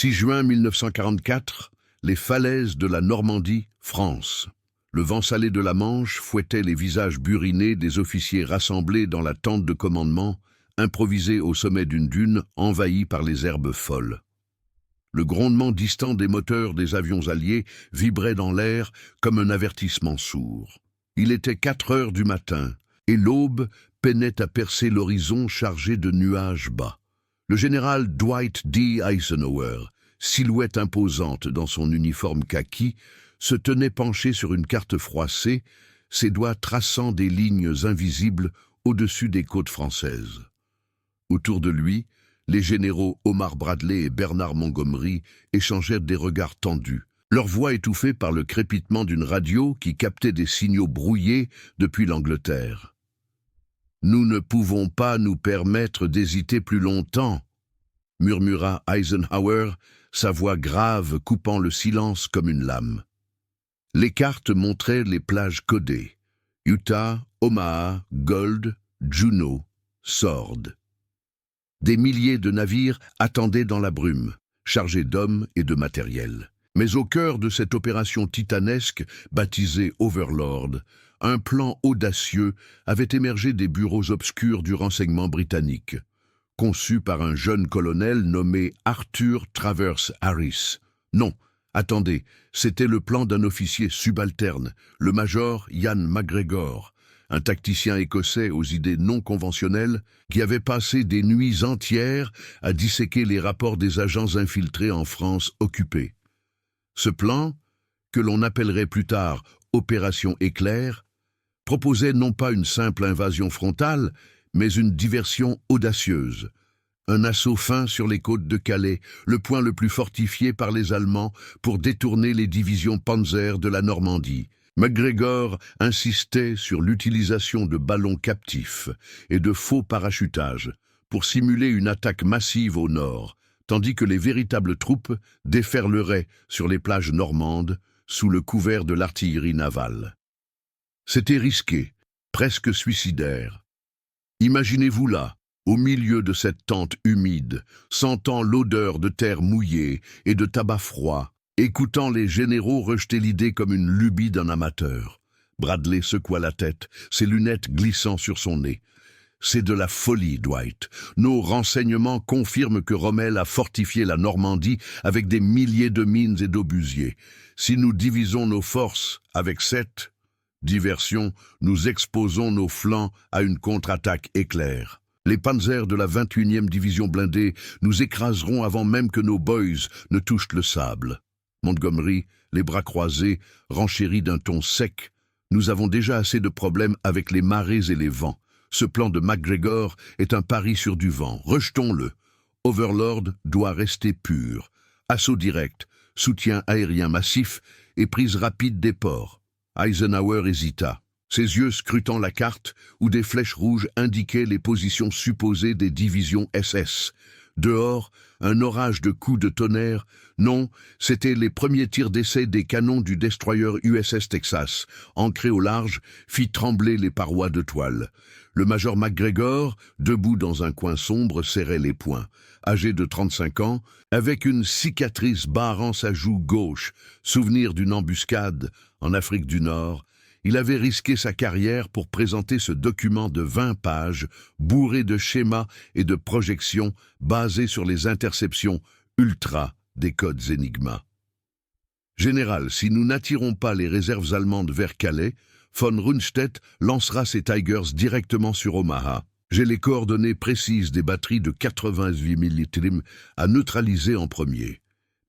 6 juin 1944, les falaises de la Normandie, France. Le vent salé de la Manche fouettait les visages burinés des officiers rassemblés dans la tente de commandement, improvisée au sommet d'une dune envahie par les herbes folles. Le grondement distant des moteurs des avions alliés vibrait dans l'air comme un avertissement sourd. Il était 4 heures du matin, et l'aube peinait à percer l'horizon chargé de nuages bas. Le général Dwight D. Eisenhower, silhouette imposante dans son uniforme kaki, se tenait penché sur une carte froissée, ses doigts traçant des lignes invisibles au-dessus des côtes françaises. Autour de lui, les généraux Omar Bradley et Bernard Montgomery échangèrent des regards tendus, leur voix étouffée par le crépitement d'une radio qui captait des signaux brouillés depuis l'Angleterre. « Nous ne pouvons pas nous permettre d'hésiter plus longtemps », murmura Eisenhower, sa voix grave coupant le silence comme une lame. Les cartes montraient les plages codées. Utah, Omaha, Gold, Juneau, Sword. Des milliers de navires attendaient dans la brume, chargés d'hommes et de matériel. Mais au cœur de cette opération titanesque, baptisée Overlord, un plan audacieux avait émergé des bureaux obscurs du renseignement britannique, conçu par un jeune colonel nommé Arthur Travers Harris. Non, attendez, c'était le plan d'un officier subalterne, le major Ian McGregor, un tacticien écossais aux idées non conventionnelles qui avait passé des nuits entières à disséquer les rapports des agents infiltrés en France occupée. Ce plan, que l'on appellerait plus tard Opération Éclair, proposait non pas une simple invasion frontale, mais une diversion audacieuse. Un assaut fin sur les côtes de Calais, le point le plus fortifié par les Allemands pour détourner les divisions Panzer de la Normandie. McGregor insistait sur l'utilisation de ballons captifs et de faux parachutages pour simuler une attaque massive au nord, tandis que les véritables troupes déferleraient sur les plages normandes sous le couvert de l'artillerie navale. C'était risqué, presque suicidaire. Imaginez-vous là, au milieu de cette tente humide, sentant l'odeur de terre mouillée et de tabac froid, écoutant les généraux rejeter l'idée comme une lubie d'un amateur. Bradley secoua la tête, ses lunettes glissant sur son nez. « C'est de la folie, Dwight. Nos renseignements confirment que Rommel a fortifié la Normandie avec des milliers de mines et d'obusiers. Si nous divisons nos forces avec cette diversion, nous exposons nos flancs à une contre-attaque éclair. Les panzers de la 21e division blindée nous écraseront avant même que nos boys ne touchent le sable. » Montgomery, les bras croisés, renchérit d'un ton sec. « Nous avons déjà assez de problèmes avec les marées et les vents. Ce plan de McGregor est un pari sur du vent. Rejetons-le. Overlord doit rester pur. Assaut direct, soutien aérien massif et prise rapide des ports. » Eisenhower hésita, ses yeux scrutant la carte où des flèches rouges indiquaient les positions supposées des divisions SS. Dehors, un orage de coups de tonnerre. Non, c'étaient les premiers tirs d'essai des canons du destroyer USS Texas, ancré au large, fit trembler les parois de toile. Le major McGregor, debout dans un coin sombre, serrait les poings. Âgé de 35 ans, avec une cicatrice barrant sa joue gauche, souvenir d'une embuscade en Afrique du Nord, il avait risqué sa carrière pour présenter ce document de 20 pages, bourré de schémas et de projections basés sur les interceptions ultra des codes Enigma. « Général, si nous n'attirons pas les réserves allemandes vers Calais, von Rundstedt lancera ses Tigers directement sur Omaha. J'ai les coordonnées précises des batteries de 88 mm à neutraliser en premier. »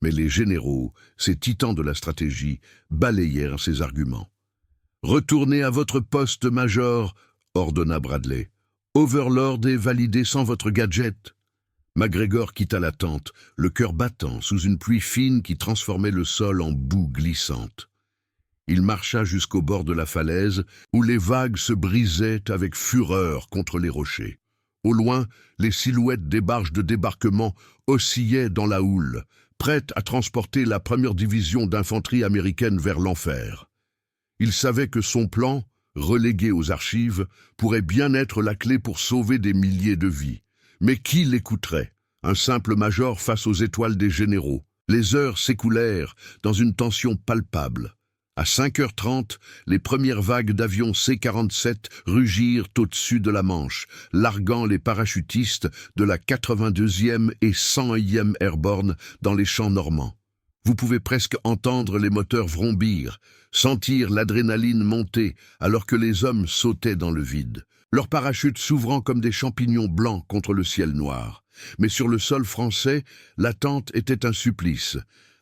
Mais les généraux, ces titans de la stratégie, balayèrent ces arguments. « Retournez à votre poste, major », ordonna Bradley. « Overlord est validé sans votre gadget. » McGregor quitta la tente, le cœur battant sous une pluie fine qui transformait le sol en boue glissante. Il marcha jusqu'au bord de la falaise, où les vagues se brisaient avec fureur contre les rochers. Au loin, les silhouettes des barges de débarquement oscillaient dans la houle, prêtes à transporter la première division d'infanterie américaine vers l'enfer. Il savait que son plan, relégué aux archives, pourrait bien être la clé pour sauver des milliers de vies. Mais qui l'écouterait? Un simple major face aux étoiles des généraux. Les heures s'écoulèrent dans une tension palpable. À 5h30, les premières vagues d'avions C-47 rugirent au-dessus de la Manche, larguant les parachutistes de la 82e et 101e Airborne dans les champs normands. Vous pouvez presque entendre les moteurs vrombir, sentir l'adrénaline monter alors que les hommes sautaient dans le vide, leurs parachutes s'ouvrant comme des champignons blancs contre le ciel noir. Mais sur le sol français, l'attente était un supplice.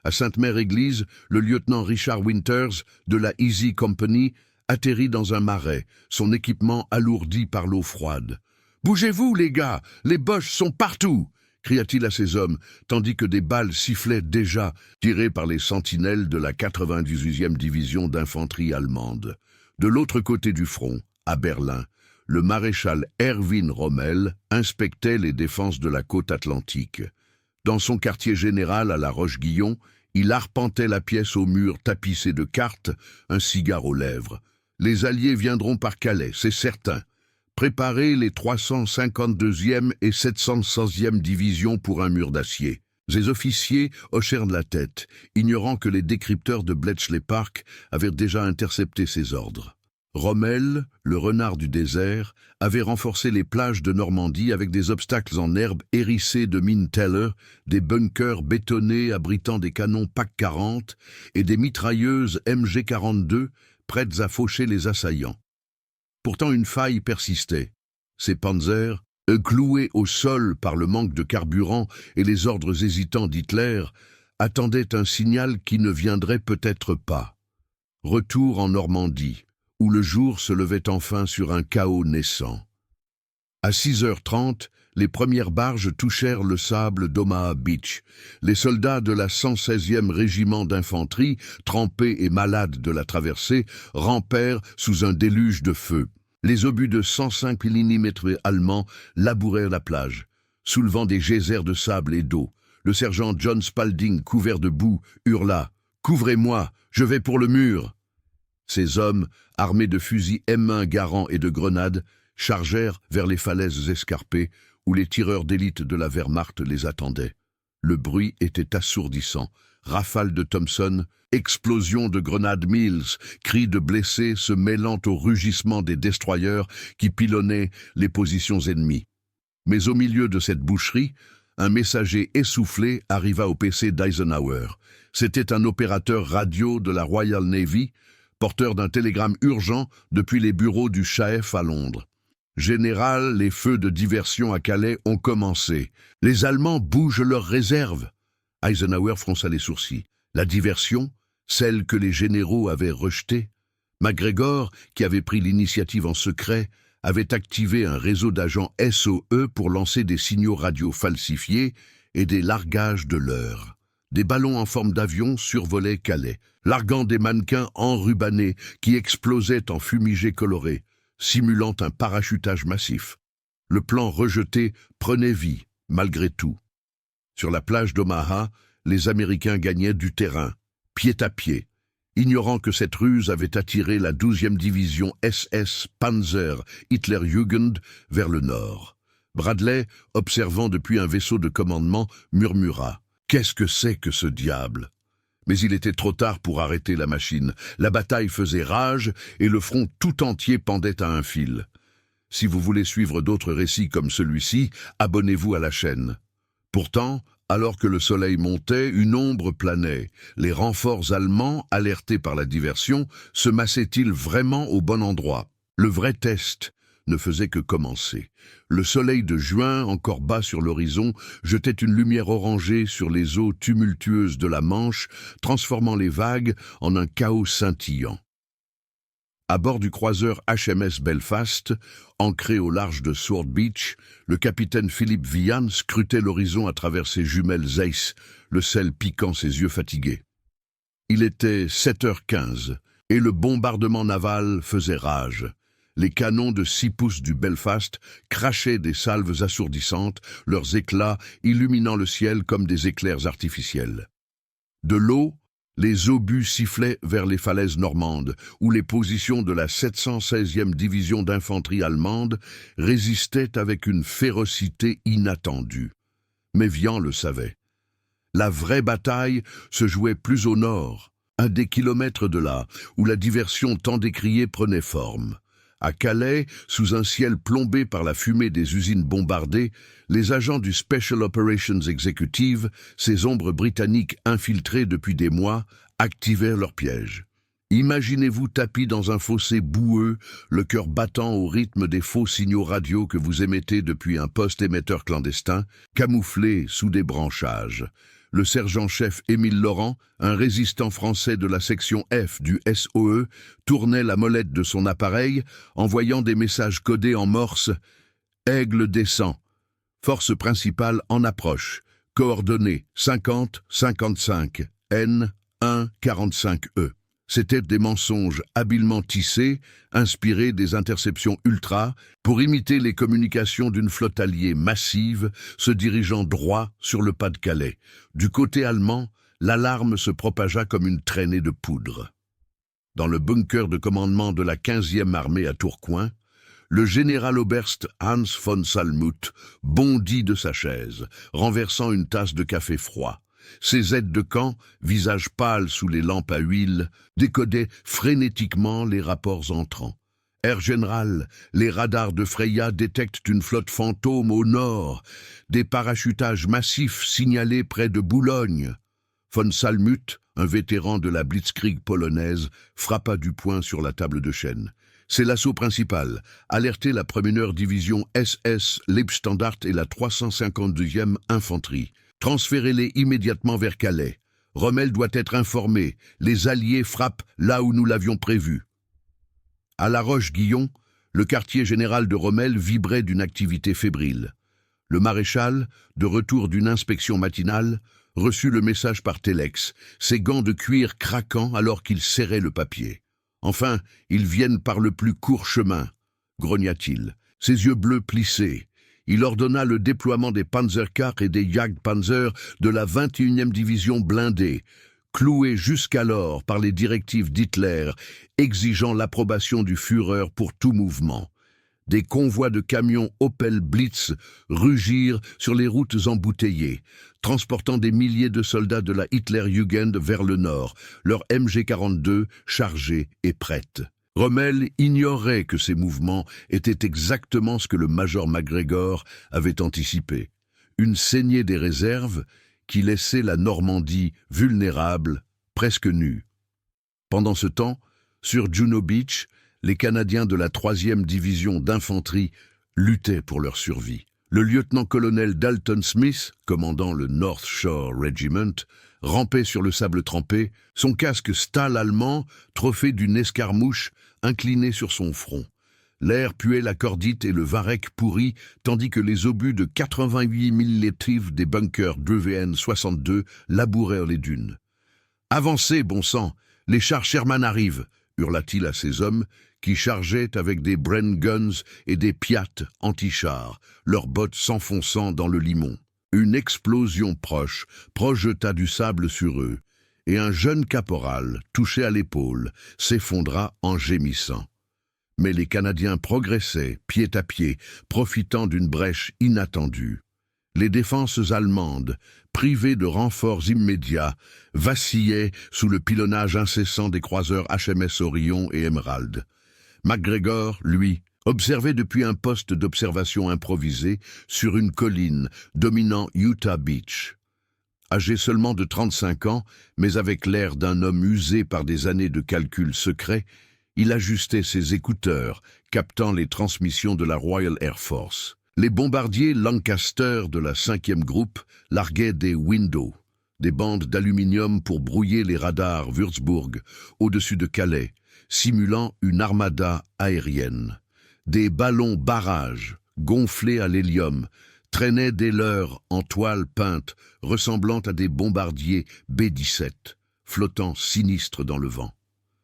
À Sainte-Mère-Église, le lieutenant Richard Winters de la Easy Company atterrit dans un marais, son équipement alourdi par l'eau froide. « Bougez-vous, les gars, les Boches sont partout !» cria-t-il à ses hommes, tandis que des balles sifflaient déjà, tirées par les sentinelles de la 98e division d'infanterie allemande. De l'autre côté du front, à Berlin, le maréchal Erwin Rommel inspectait les défenses de la côte atlantique. Dans son quartier général à la Roche-Guillon, il arpentait la pièce aux murs tapissés de cartes, un cigare aux lèvres. Les Alliés viendront par Calais, c'est certain. Préparez les 352e et 716e divisions pour un mur d'acier. Les officiers hochèrent la tête, ignorant que les décrypteurs de Bletchley Park avaient déjà intercepté ces ordres. Rommel, le renard du désert, avait renforcé les plages de Normandie avec des obstacles en herbe hérissés de mines Teller, des bunkers bétonnés abritant des canons PAC-40 et des mitrailleuses MG-42 prêtes à faucher les assaillants. Pourtant une faille persistait. Ces panzers, cloués au sol par le manque de carburant et les ordres hésitants d'Hitler, attendaient un signal qui ne viendrait peut-être pas. Retour en Normandie, où le jour se levait enfin sur un chaos naissant. À 6h30, les premières barges touchèrent le sable d'Omaha Beach. Les soldats de la 116e régiment d'infanterie, trempés et malades de la traversée, rampèrent sous un déluge de feu. Les obus de 105 mm allemands labourèrent la plage, soulevant des geysers de sable et d'eau. Le sergent John Spalding, couvert de boue, hurla « Couvrez-moi, je vais pour le mur !» Ces hommes, armés de fusils M1 Garand et de grenades, chargèrent vers les falaises escarpées où les tireurs d'élite de la Wehrmacht les attendaient. Le bruit était assourdissant. Rafales de Thompson, explosions de grenades Mills, cris de blessés se mêlant au rugissement des destroyers qui pilonnaient les positions ennemies. Mais au milieu de cette boucherie, un messager essoufflé arriva au PC d'Eisenhower. C'était un opérateur radio de la Royal Navy, porteur d'un télégramme urgent depuis les bureaux du Chaef à Londres. « Général, les feux de diversion à Calais ont commencé. Les Allemands bougent leurs réserves. » Eisenhower fronça les sourcils. La diversion, celle que les généraux avaient rejetée. MacGregor, qui avait pris l'initiative en secret, avait activé un réseau d'agents SOE pour lancer des signaux radio falsifiés et des largages de leurre. Des ballons en forme d'avion survolaient Calais, larguant des mannequins enrubannés qui explosaient en fumigènes colorés, simulant un parachutage massif. Le plan rejeté prenait vie, malgré tout. Sur la plage d'Omaha, les Américains gagnaient du terrain, pied à pied, ignorant que cette ruse avait attiré la 12e division SS Panzer Hitlerjugend vers le nord. Bradley, observant depuis un vaisseau de commandement, murmura « Qu'est-ce que c'est que ce diable ?» Mais il était trop tard pour arrêter la machine. La bataille faisait rage et le front tout entier pendait à un fil. Si vous voulez suivre d'autres récits comme celui-ci, abonnez-vous à la chaîne. Pourtant, alors que le soleil montait, une ombre planait. Les renforts allemands, alertés par la diversion, se massaient-ils vraiment au bon endroit? Le vrai test ne faisait que commencer. Le soleil de juin, encore bas sur l'horizon, jetait une lumière orangée sur les eaux tumultueuses de la Manche, transformant les vagues en un chaos scintillant. À bord du croiseur HMS Belfast, ancré au large de Sword Beach, le capitaine Philippe Vian scrutait l'horizon à travers ses jumelles Zeiss, le sel piquant ses yeux fatigués. Il était 7h15 et le bombardement naval faisait rage. Les canons de 6 pouces du Belfast crachaient des salves assourdissantes, leurs éclats illuminant le ciel comme des éclairs artificiels. De l'eau, les obus sifflaient vers les falaises normandes, où les positions de la 716e division d'infanterie allemande résistaient avec une férocité inattendue. Mais Vian le savait. La vraie bataille se jouait plus au nord, à des kilomètres de là, où la diversion tant décriée prenait forme. À Calais, sous un ciel plombé par la fumée des usines bombardées, les agents du Special Operations Executive, ces ombres britanniques infiltrées depuis des mois, activèrent leur piège. Imaginez-vous tapis dans un fossé boueux, le cœur battant au rythme des faux signaux radio que vous émettez depuis un poste émetteur clandestin, camouflé sous des branchages. Le sergent-chef Émile Laurent, un résistant français de la section F du SOE, tournait la molette de son appareil, envoyant des messages codés en morse. Aigle descend. Force principale en approche. Coordonnées 50-55. N 1-45E. C'étaient des mensonges habilement tissés, inspirés des interceptions ultra, pour imiter les communications d'une flotte alliée massive se dirigeant droit sur le Pas-de-Calais. Du côté allemand, l'alarme se propagea comme une traînée de poudre. Dans le bunker de commandement de la 15e armée à Tourcoing, le général-oberste Hans von Salmuth bondit de sa chaise, renversant une tasse de café froid. Ses aides de camp, visage pâle sous les lampes à huile, décodaient frénétiquement les rapports entrants. « Herr Général, les radars de Freya détectent une flotte fantôme au nord. Des parachutages massifs signalés près de Boulogne. » Von Salmuth, un vétéran de la Blitzkrieg polonaise, frappa du poing sur la table de chêne. « C'est l'assaut principal. Alertez la première division SS Leibstandart et la 352e infanterie. Transférez-les immédiatement vers Calais. Rommel doit être informé. Les Alliés frappent là où nous l'avions prévu. » À La Roche-Guillon, le quartier général de Rommel vibrait d'une activité fébrile. Le maréchal, de retour d'une inspection matinale, reçut le message par téléx, ses gants de cuir craquant alors qu'il serrait le papier. « Enfin, ils viennent par le plus court chemin », grogna-t-il, ses yeux bleus plissés. Il ordonna le déploiement des Panzerkar et des Jagdpanzer de la 21e division blindée, clouée jusqu'alors par les directives d'Hitler, exigeant l'approbation du Führer pour tout mouvement. Des convois de camions Opel Blitz rugirent sur les routes embouteillées, transportant des milliers de soldats de la Hitlerjugend vers le nord, leurs MG-42 chargés et prêtes. Rommel ignorait que ces mouvements étaient exactement ce que le major MacGregor avait anticipé. Une saignée des réserves qui laissait la Normandie vulnérable, presque nue. Pendant ce temps, sur Juno Beach, les Canadiens de la 3e division d'infanterie luttaient pour leur survie. Le lieutenant-colonel Dalton Smith, commandant le North Shore Regiment, rampait sur le sable trempé, son casque Stahl allemand, trophée d'une escarmouche, incliné sur son front. L'air puait la cordite et le varech pourri, tandis que les obus de 88 millétrives des bunkers d'EVN 62 labourèrent les dunes. « Avancez, bon sang, les chars Sherman arrivent !» hurla-t-il à ses hommes, qui chargeaient avec des Bren Guns et des Piat anti-chars, leurs bottes s'enfonçant dans le limon. Une explosion proche projeta du sable sur eux, et un jeune caporal, touché à l'épaule, s'effondra en gémissant. Mais les Canadiens progressaient, pied à pied, profitant d'une brèche inattendue. Les défenses allemandes, privées de renforts immédiats, vacillaient sous le pilonnage incessant des croiseurs HMS Orion et Emerald. MacGregor, lui, observait depuis un poste d'observation improvisé sur une colline dominant Utah Beach. Âgé seulement de 35 ans, mais avec l'air d'un homme usé par des années de calculs secrets, il ajustait ses écouteurs, captant les transmissions de la Royal Air Force. Les bombardiers Lancaster de la 5e groupe larguaient des Windows, des bandes d'aluminium pour brouiller les radars Würzburg au-dessus de Calais, simulant une armada aérienne. Des ballons barrages, gonflés à l'hélium, traînaient des leurres en toile peinte, ressemblant à des bombardiers B-17, flottant sinistres dans le vent.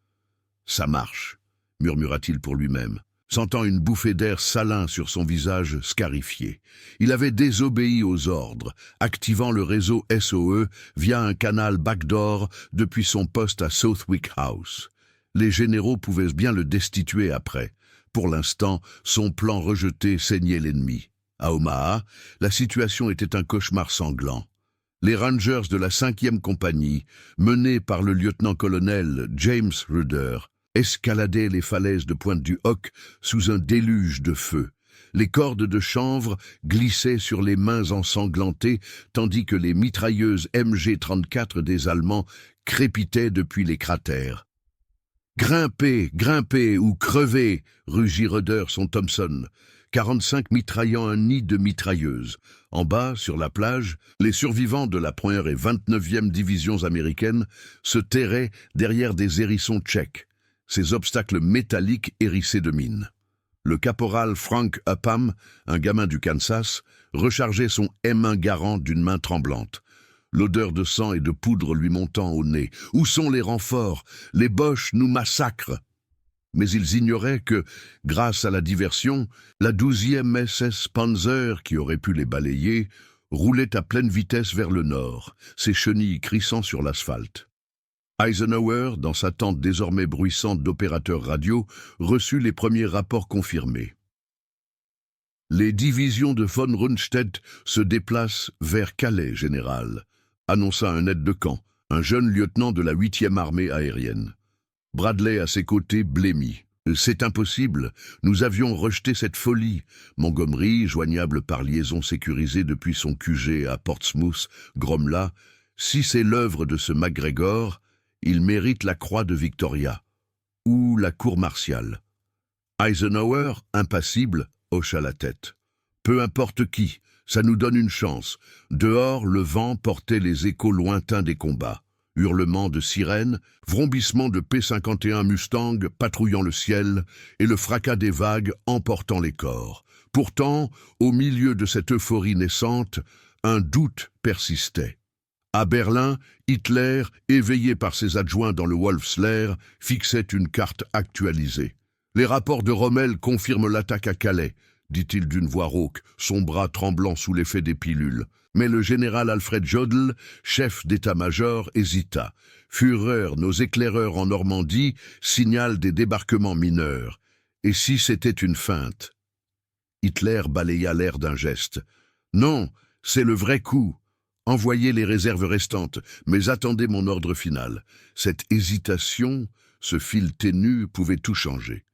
« Ça marche », murmura-t-il pour lui-même, sentant une bouffée d'air salin sur son visage scarifié. Il avait désobéi aux ordres, activant le réseau SOE via un canal backdoor depuis son poste à Southwick House. Les généraux pouvaient bien le destituer après. Pour l'instant, son plan rejeté saignait l'ennemi. À Omaha, la situation était un cauchemar sanglant. Les Rangers de la 5e compagnie, menés par le lieutenant-colonel James Rudder, escaladaient les falaises de Pointe-du-Hoc sous un déluge de feu. Les cordes de chanvre glissaient sur les mains ensanglantées, tandis que les mitrailleuses MG-34 des Allemands crépitaient depuis les cratères. « Grimpez, grimpez ou crevez !» rugit Rudder son Thompson. 45 mitraillant un nid de mitrailleuses. En bas, sur la plage, les survivants de la 1re et 29e divisions américaines se terraient derrière des hérissons tchèques, ces obstacles métalliques hérissés de mines. Le caporal Frank Upham, un gamin du Kansas, rechargeait son M1 Garand d'une main tremblante. L'odeur de sang et de poudre lui montant au nez. « Où sont les renforts? Les Boches nous massacrent !» Mais ils ignoraient que, grâce à la diversion, la 12e SS Panzer, qui aurait pu les balayer, roulait à pleine vitesse vers le nord, ses chenilles crissant sur l'asphalte. Eisenhower, dans sa tente désormais bruissante d'opérateurs radio, reçut les premiers rapports confirmés. Les divisions de von Rundstedt se déplacent vers Calais, général, annonça un aide de camp, un jeune lieutenant de la 8e armée aérienne. Bradley à ses côtés blêmit. « C'est impossible, nous avions rejeté cette folie. » Montgomery, joignable par liaison sécurisée depuis son QG à Portsmouth, grommela. « Si c'est l'œuvre de ce MacGregor, il mérite la croix de Victoria. Ou la cour martiale. » Eisenhower, impassible, hocha la tête. « Peu importe qui, ça nous donne une chance. » Dehors, le vent portait les échos lointains des combats. Hurlements de sirènes, vrombissements de P-51 Mustang patrouillant le ciel et le fracas des vagues emportant les corps. Pourtant, au milieu de cette euphorie naissante, un doute persistait. À Berlin, Hitler, éveillé par ses adjoints dans le Wolfslair, fixait une carte actualisée. « Les rapports de Rommel confirment l'attaque à Calais », dit-il d'une voix rauque, son bras tremblant sous l'effet des pilules. Mais le général Alfred Jodl, chef d'état-major, hésita. « Führer, nos éclaireurs en Normandie signalent des débarquements mineurs. Et si c'était une feinte ?» Hitler balaya l'air d'un geste. « Non, c'est le vrai coup. Envoyez les réserves restantes, mais attendez mon ordre final. » Cette hésitation, ce fil ténu, pouvait tout changer.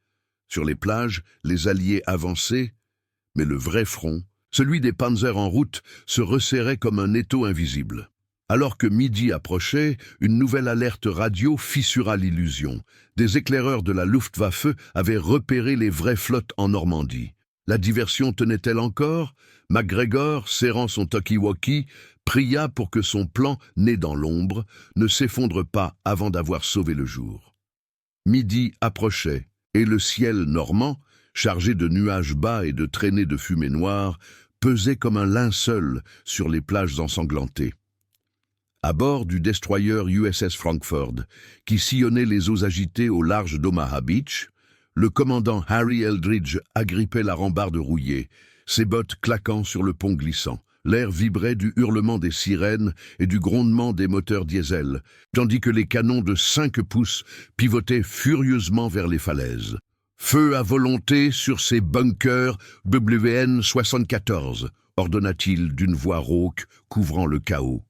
Sur les plages, les Alliés avançaient, mais le vrai front, celui des panzers en route, se resserrait comme un étau invisible. Alors que midi approchait, une nouvelle alerte radio fissura l'illusion. Des éclaireurs de la Luftwaffe avaient repéré les vraies flottes en Normandie. La diversion tenait-elle encore? MacGregor, serrant son talkie-walkie, pria pour que son plan, né dans l'ombre, ne s'effondre pas avant d'avoir sauvé le jour. Midi approchait, et le ciel normand, chargé de nuages bas et de traînées de fumée noire, pesait comme un linceul sur les plages ensanglantées. À bord du destroyer USS Frankfurt, qui sillonnait les eaux agitées au large d'Omaha Beach, le commandant Harry Eldridge agrippait la rambarde rouillée, ses bottes claquant sur le pont glissant. L'air vibrait du hurlement des sirènes et du grondement des moteurs diesel, tandis que les canons de 5 pouces pivotaient furieusement vers les falaises. Feu à volonté sur ces bunkers WN-74, ordonna-t-il d'une voix rauque couvrant le chaos.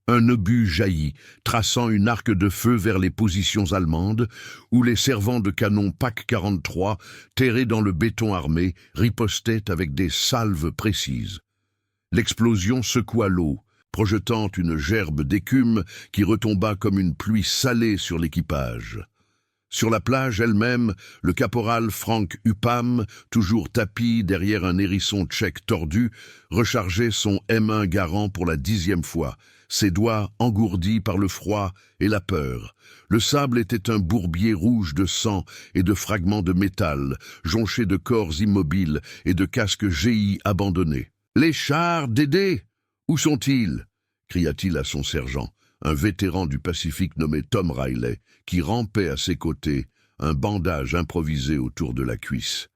Un obus jaillit, traçant une arc de feu vers les positions allemandes, où les servants de canon PAC-43, terrés dans le béton armé, ripostaient avec des salves précises. L'explosion secoua l'eau, projetant une gerbe d'écume qui retomba comme une pluie salée sur l'équipage. Sur la plage elle-même, le caporal Frank Upham, toujours tapi derrière un hérisson tchèque tordu, rechargeait son M1 Garand pour la 10e fois, ses doigts engourdis par le froid et la peur. Le sable était un bourbier rouge de sang et de fragments de métal, jonchés de corps immobiles et de casques GI abandonnés. « Les chars d'Aidé, où sont-ils » cria-t-il à son sergent, un vétéran du Pacifique nommé Tom Riley, qui rampait à ses côtés, un bandage improvisé autour de la cuisse.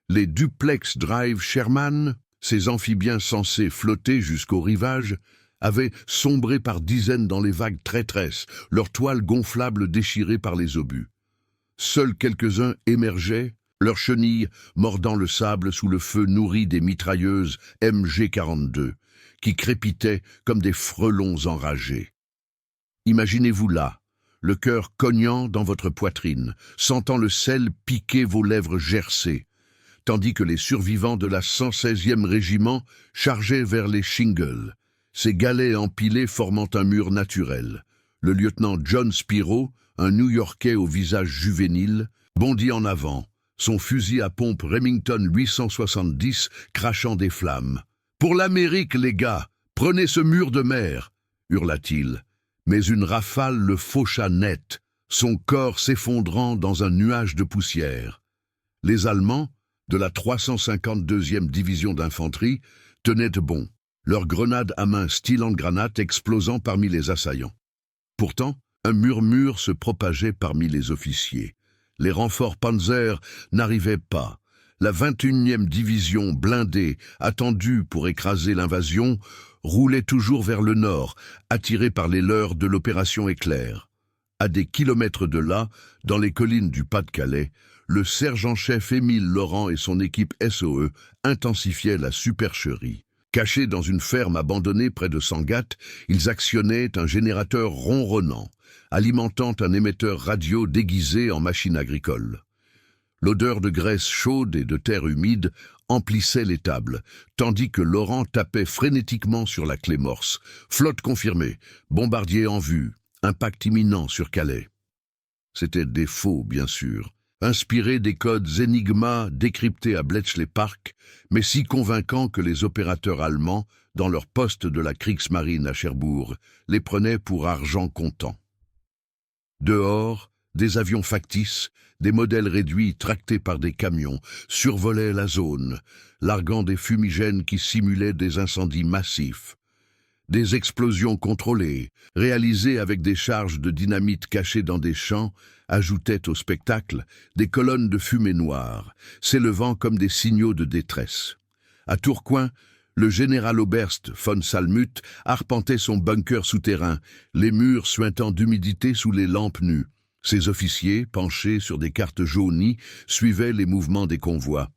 Les Duplex Drive Sherman, ces amphibiens censés flotter jusqu'au rivage, avaient sombré par dizaines dans les vagues traîtresses, leurs toiles gonflables déchirées par les obus. Seuls quelques-uns émergeaient, leurs chenilles mordant le sable sous le feu nourri des mitrailleuses MG-42, qui crépitaient comme des frelons enragés. Imaginez-vous là, le cœur cognant dans votre poitrine, sentant le sel piquer vos lèvres gercées, tandis que les survivants de la 116e régiment chargeaient vers les shingles, ces galets empilés formant un mur naturel. Le lieutenant John Spiro, un New-Yorkais au visage juvénile, bondit en avant, son fusil à pompe Remington 870 crachant des flammes. « Pour l'Amérique, les gars, prenez ce mur de mer !» hurla-t-il. Mais une rafale le faucha net, son corps s'effondrant dans un nuage de poussière. Les Allemands, de la 352e division d'infanterie, tenaient bon, leurs grenades à main style en granate explosant parmi les assaillants. Pourtant, un murmure se propageait parmi les officiers. Les renforts Panzer n'arrivaient pas. La 21e division blindée, attendue pour écraser l'invasion, roulait toujours vers le nord, attirée par les leurs de l'opération Éclair. À des kilomètres de là, dans les collines du Pas-de-Calais, le sergent-chef Émile Laurent et son équipe SOE intensifiaient la supercherie. Cachés dans une ferme abandonnée près de Sangatte, ils actionnaient un générateur ronronnant, alimentant un émetteur radio déguisé en machine agricole. L'odeur de graisse chaude et de terre humide emplissait les tables, tandis que Laurent tapait frénétiquement sur la clé morse. Flotte confirmée, bombardier en vue, impact imminent sur Calais. C'étaient des faux, bien sûr, inspirés des codes Enigma décryptés à Bletchley Park, mais si convaincants que les opérateurs allemands, dans leur poste de la Kriegsmarine à Cherbourg, les prenaient pour argent comptant. Dehors, des avions factices, des modèles réduits tractés par des camions, survolaient la zone, larguant des fumigènes qui simulaient des incendies massifs. Des explosions contrôlées, réalisées avec des charges de dynamite cachées dans des champs, ajoutaient au spectacle des colonnes de fumée noire, s'élevant comme des signaux de détresse. À Tourcoing, le général Oberst von Salmuth arpentait son bunker souterrain, les murs suintant d'humidité sous les lampes nues. Ses officiers, penchés sur des cartes jaunies, suivaient les mouvements des convois.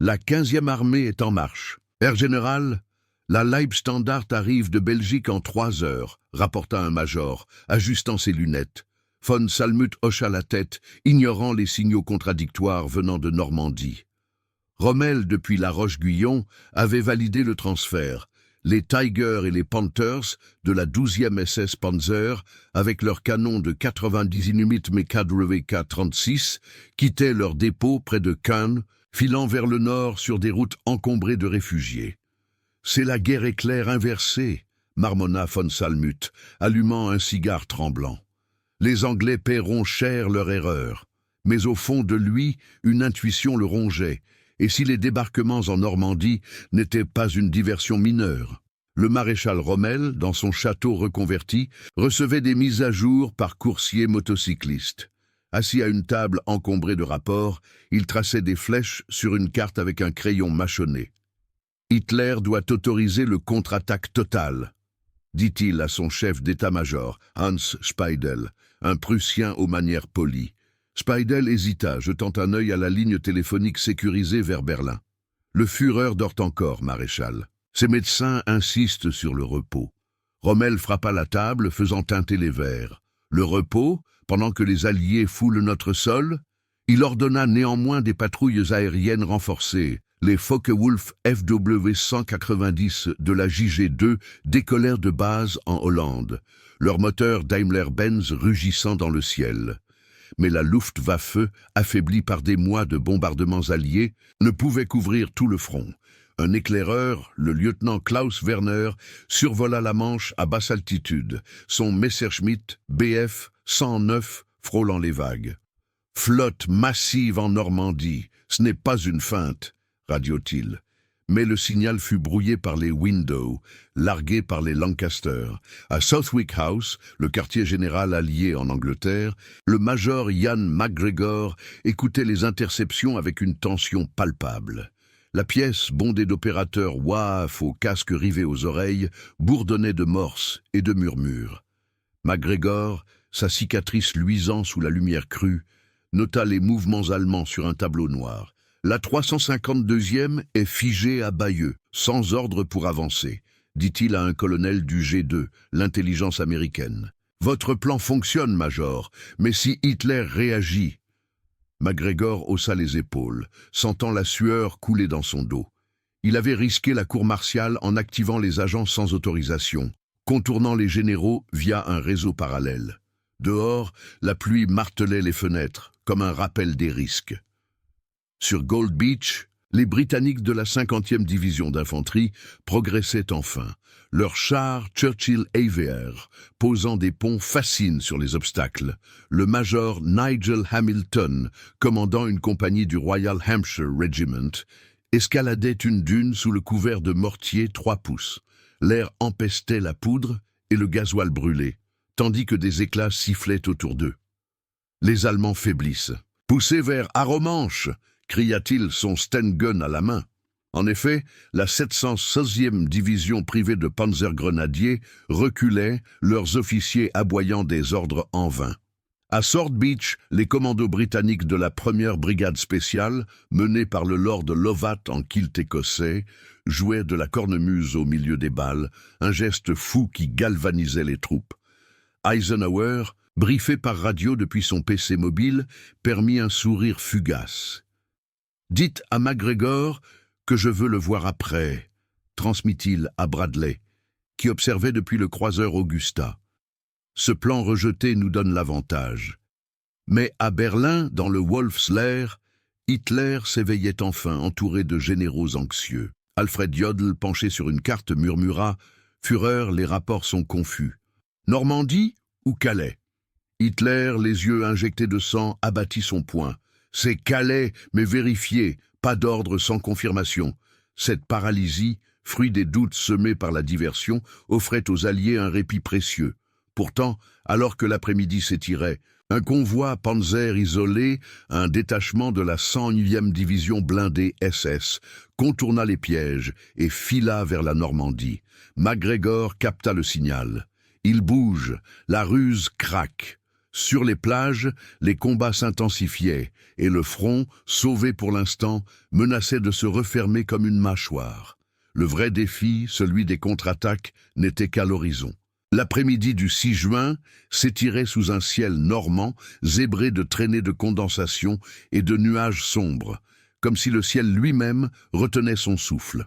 La 15e armée est en marche. Herr Général, la Leibstandarte arrive de Belgique en 3 heures, rapporta un major, ajustant ses lunettes. Von Salmuth hocha la tête, ignorant les signaux contradictoires venant de Normandie. Rommel, depuis La Roche-Guyon, avait validé le transfert. Les Tigers et les Panthers de la 12e SS Panzer, avec leurs canons de 90 mm MK-36, quittaient leur dépôt près de Caen, filant vers le nord sur des routes encombrées de réfugiés. « C'est la guerre éclair inversée », marmonna von Salmuth, allumant un cigare tremblant. « Les Anglais paieront cher leur erreur. » Mais au fond de lui, une intuition le rongeait. Et si les débarquements en Normandie n'étaient pas une diversion mineure? Le maréchal Rommel, dans son château reconverti, recevait des mises à jour par coursiers motocyclistes. Assis à une table encombrée de rapports, il traçait des flèches sur une carte avec un crayon mâchonné. « Hitler doit autoriser le contre-attaque total », dit-il à son chef d'état-major, Hans Speidel, un Prussien aux manières polies. Speidel hésita, jetant un œil à la ligne téléphonique sécurisée vers Berlin. « Le Führer dort encore, maréchal. Ses médecins insistent sur le repos. » Rommel frappa la table, faisant teinter les verres. « Le repos, pendant que les Alliés foulent notre sol ?» Il ordonna néanmoins des patrouilles aériennes renforcées. Les Focke-Wulf FW-190 de la JG-2 décollèrent de base en Hollande, leurs moteurs Daimler-Benz rugissant dans le ciel. Mais la Luftwaffe, affaiblie par des mois de bombardements alliés, ne pouvait couvrir tout le front. Un éclaireur, le lieutenant Klaus Werner, survola la Manche à basse altitude, son Messerschmitt Bf 109 frôlant les vagues. « Flotte massive en Normandie, ce n'est pas une feinte », radio-t-il. Mais le signal fut brouillé par les Window, largués par les Lancaster. À Southwick House, le quartier général allié en Angleterre, le major Ian MacGregor écoutait les interceptions avec une tension palpable. La pièce, bondée d'opérateurs WAAF aux casques rivés aux oreilles, bourdonnait de morses et de murmures. MacGregor, sa cicatrice luisant sous la lumière crue, nota les mouvements allemands sur un tableau noir. La 352e est figée à Bayeux, sans ordre pour avancer, dit-il à un colonel du G2, l'intelligence américaine. Votre plan fonctionne, Major, mais si Hitler réagit... MacGregor haussa les épaules, sentant la sueur couler dans son dos. Il avait risqué la cour martiale en activant les agents sans autorisation, contournant les généraux via un réseau parallèle. Dehors, la pluie martelait les fenêtres, comme un rappel des risques. Sur Gold Beach, les Britanniques de la 50e division d'infanterie progressaient enfin, leurs chars Churchill Aviaire posant des ponts fascinent sur les obstacles. Le major Nigel Hamilton, commandant une compagnie du Royal Hampshire Regiment, escaladait une dune sous le couvert de mortiers 3 pouces. L'air empestait la poudre et le gasoil brûlé, tandis que des éclats sifflaient autour d'eux. Les Allemands faiblissent. « Poussez vers Arromanches !» cria-t-il, son Sten-Gun à la main. En effet, la 716e division privée de panzergrenadiers reculait, leurs officiers aboyant des ordres en vain. À Sword Beach, les commandos britanniques de la 1re brigade spéciale, menés par le Lord Lovat en kilt écossais, jouaient de la cornemuse au milieu des balles, un geste fou qui galvanisait les troupes. Eisenhower, briefé par radio depuis son PC mobile, permit un sourire fugace. « Dites à MacGregor que je veux le voir après », transmit-il à Bradley, qui observait depuis le croiseur Augusta. Ce plan rejeté nous donne l'avantage. Mais à Berlin, dans le Wolfslair, Hitler s'éveillait enfin, entouré de généraux anxieux. Alfred Jodl, penché sur une carte, murmura « Führer, les rapports sont confus. Normandie ou Calais ?» Hitler, les yeux injectés de sang, abattit son poing. « C'est Calais, mais vérifié, pas d'ordre sans confirmation. » Cette paralysie, fruit des doutes semés par la diversion, offrait aux Alliés un répit précieux. Pourtant, alors que l'après-midi s'étirait, un convoi panzer isolé, un détachement de la 101e division blindée SS, contourna les pièges et fila vers la Normandie. MacGregor capta le signal. Il bouge, la ruse craque. Sur les plages, les combats s'intensifiaient et le front, sauvé pour l'instant, menaçait de se refermer comme une mâchoire. Le vrai défi, celui des contre-attaques, n'était qu'à l'horizon. L'après-midi du 6 juin s'étirait sous un ciel normand, zébré de traînées de condensation et de nuages sombres, comme si le ciel lui-même retenait son souffle.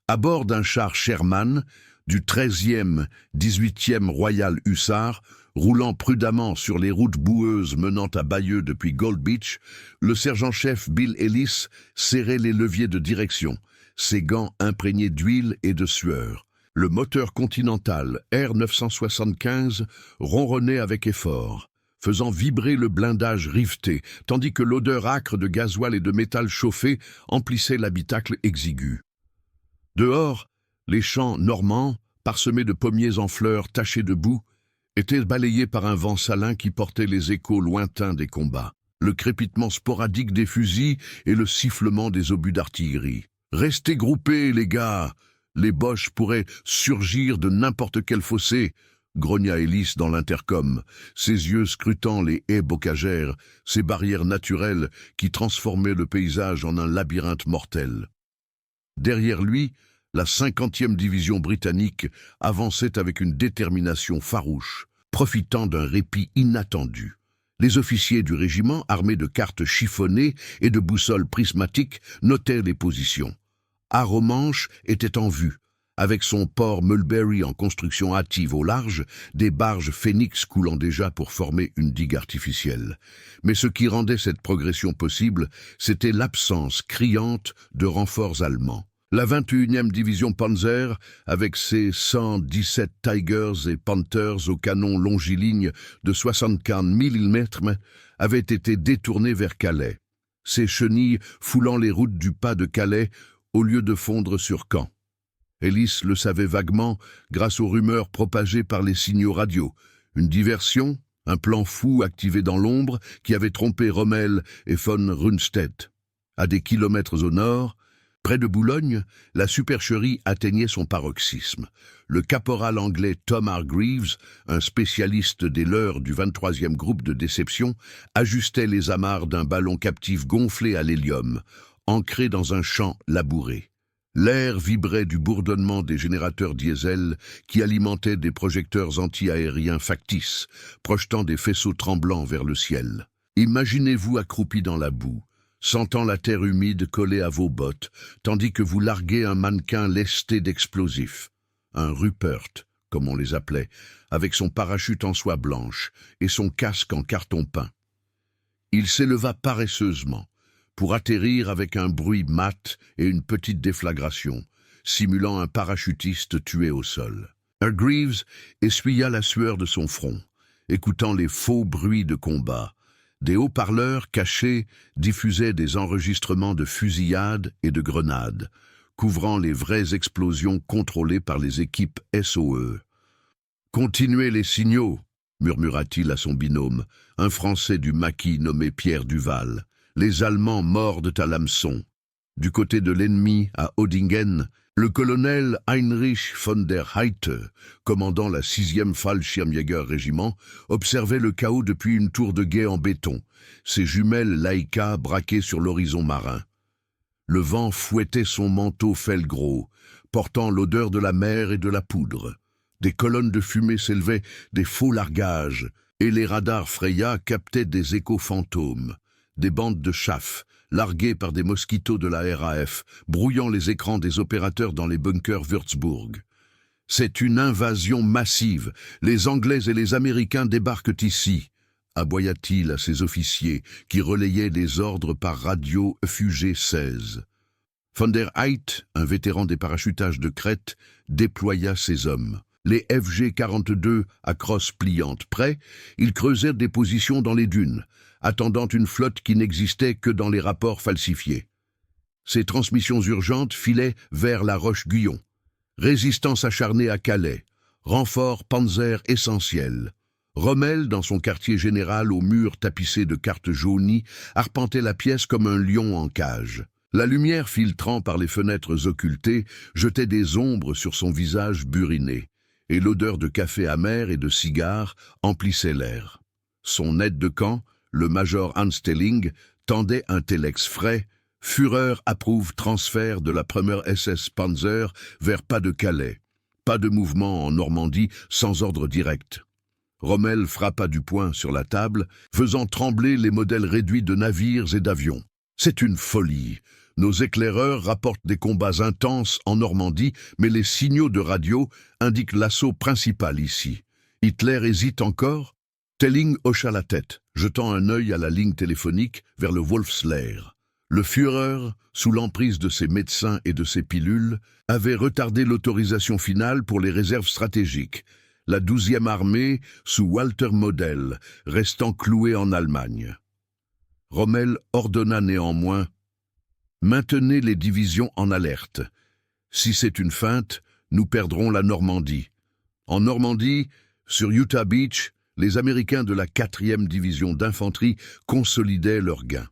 À bord d'un char Sherman, du 13e, 18e Royal Hussards, roulant prudemment sur les routes boueuses menant à Bayeux depuis Gold Beach, le sergent-chef Bill Ellis serrait les leviers de direction, ses gants imprégnés d'huile et de sueur. Le moteur continental R975 ronronnait avec effort, faisant vibrer le blindage riveté, tandis que l'odeur âcre de gasoil et de métal chauffé emplissait l'habitacle exigu. Dehors, les champs normands, parsemés de pommiers en fleurs tachés de boue, étaient balayés par un vent salin qui portait les échos lointains des combats, le crépitement sporadique des fusils et le sifflement des obus d'artillerie. « Restez groupés, les gars! Les Boches pourraient surgir de n'importe quel fossé !» grogna Ellis dans l'intercom, ses yeux scrutant les haies bocagères, ces barrières naturelles qui transformaient le paysage en un labyrinthe mortel. Derrière lui, la 50e division britannique avançait avec une détermination farouche, profitant d'un répit inattendu. Les officiers du régiment, armés de cartes chiffonnées et de boussoles prismatiques, notaient les positions. Arromanches était en vue, avec son port Mulberry en construction hâtive au large, des barges Phoenix coulant déjà pour former une digue artificielle. Mais ce qui rendait cette progression possible, c'était l'absence criante de renforts allemands. La 21e division Panzer, avec ses 117 Tigers et Panthers aux canons longilignes de 75 mm, avait été détournée vers Calais, ses chenilles foulant les routes du pas de Calais au lieu de fondre sur Caen. Ellis le savait vaguement grâce aux rumeurs propagées par les signaux radio. Une diversion, un plan fou activé dans l'ombre qui avait trompé Rommel et von Rundstedt. À des kilomètres au nord, Près de Boulogne, la supercherie atteignait son paroxysme. Le caporal anglais Tom Hargreaves, un spécialiste des leurres du 23e groupe de déception, ajustait les amarres d'un ballon captif gonflé à l'hélium, ancré dans un champ labouré. L'air vibrait du bourdonnement des générateurs diesel qui alimentaient des projecteurs anti-aériens factices, projetant des faisceaux tremblants vers le ciel. Imaginez-vous accroupi dans la boue, sentant la terre humide collée à vos bottes, tandis que vous larguez un mannequin lesté d'explosifs, un Rupert, comme on les appelait, avec son parachute en soie blanche et son casque en carton peint. Il s'éleva paresseusement, pour atterrir avec un bruit mat et une petite déflagration, simulant un parachutiste tué au sol. Hargreaves essuya la sueur de son front, écoutant les faux bruits de combat. Des haut-parleurs cachés diffusaient des enregistrements de fusillades et de grenades, couvrant les vraies explosions contrôlées par les équipes SOE. « Continuez les signaux !» murmura-t-il à son binôme, un Français du maquis nommé Pierre Duval. Les Allemands mordent à l'hameçon. Du côté de l'ennemi, à Odingen, le colonel Heinrich von der Heydte, commandant la 6e Fallschirmjäger-Régiment, observait le chaos depuis une tour de guet en béton, ses jumelles Laika braquées sur l'horizon marin. Le vent fouettait son manteau felgros, portant l'odeur de la mer et de la poudre. Des colonnes de fumée s'élevaient des faux largages, et les radars Freya captaient des échos fantômes. Des bandes de chaff, larguées par des mosquitos de la RAF, brouillant les écrans des opérateurs dans les bunkers Würzburg. C'est une invasion massive. Les Anglais et les Américains débarquent ici, aboya-t-il à ses officiers qui relayaient les ordres par radio FUG-16. Von der Heydte, un vétéran des parachutages de Crète, déploya ses hommes. Les FG-42 à crosse pliante prêts, ils creusèrent des positions dans les dunes, attendant une flotte qui n'existait que dans les rapports falsifiés. Ces transmissions urgentes filaient vers la Roche-Guyon. Résistance acharnée à Calais. Renfort panzer essentiel. Rommel, dans son quartier général aux murs tapissés de cartes jaunies, arpentait la pièce comme un lion en cage. La lumière filtrant par les fenêtres occultées jetait des ombres sur son visage buriné, et l'odeur de café amer et de cigares emplissait l'air. Son aide de camp, le major Hans Stelling, tendait un télex frais. Führer approuve transfert de la première SS Panzer vers Pas-de-Calais. Pas de mouvement en Normandie sans ordre direct. Rommel frappa du poing sur la table, faisant trembler les modèles réduits de navires et d'avions. C'est une folie. Nos éclaireurs rapportent des combats intenses en Normandie, mais les signaux de radio indiquent l'assaut principal ici. Hitler hésite encore? Stelling hocha la tête, jetant un œil à la ligne téléphonique vers le Wolfslair. Le Führer, sous l'emprise de ses médecins et de ses pilules, avait retardé l'autorisation finale pour les réserves stratégiques, la 12e armée, sous Walter Model, restant clouée en Allemagne. Rommel ordonna néanmoins « Maintenez les divisions en alerte. Si c'est une feinte, nous perdrons la Normandie. » En Normandie, sur Utah Beach, les Américains de la 4e division d'infanterie consolidaient leurs gains.